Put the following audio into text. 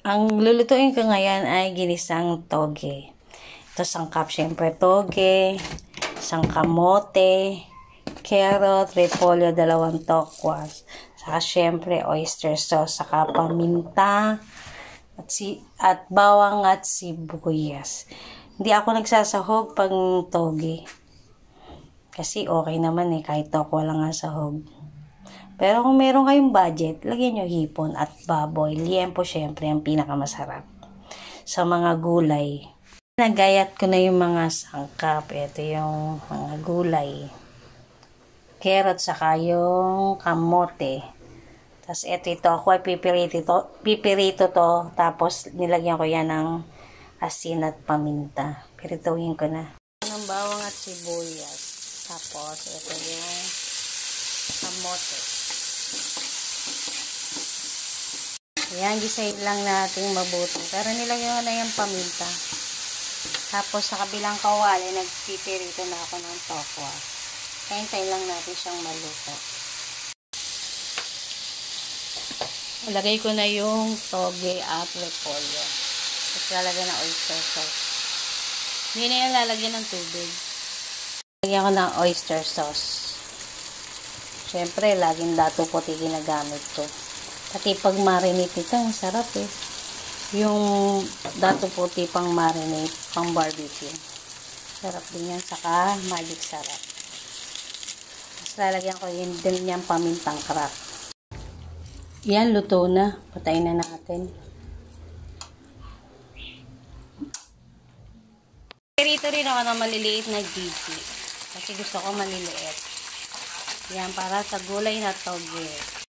Ang lulutuin ko ngayon ay ginisang toge. Ito sangkap syempre toge, isang kamote, carrot, repolyo, 2 tokwas. Saka syempre oyster sauce, saka paminta, at bawang at sibuyas. Hindi ako nagsasahog pag toge. Kasi okay naman kahit tokwa lang ang sahog. Pero kung meron kayong budget, lagyan nyo hipon at baboy. Liempo syempre ang pinakamasarap. Sa mga gulay. Nagayat ko na yung mga sangkap. Ito yung mga gulay. Carrot saka yung kamote. Tapos ito ako ay pipirito to. Tapos nilagyan ko yan ng asin at paminta. Pirituhin ko na. Ng bawang at sibuyas. Tapos ito yung kamote. Ayan, gisayin lang natin mabuti. Pero nilagyan ko na yung paminta. Tapos sa kabilang kawali, nagpipirito na ako ng tokwa. Hintay lang natin siyang maluto. Lagay ko na yung toge at repolyo. Tapos lalagyan ng oyster sauce. Hindi na yung lalagyan ng tubig. Lagyan ko ng oyster sauce. Siyempre, laging dato puti ginagamit ko. Pati pag marinate ito, ang sarap Yung dato puti pang marinate, pang barbecue. Sarap din yan, saka magic sarap. Tapos lalagyan ko yun din yung pamintang crack. Yan, luto na. Patayin na natin. Pirito rin ako ng maliliit na gigi. Kasi gusto ko maliliit. Yan, para sa gulay na toge.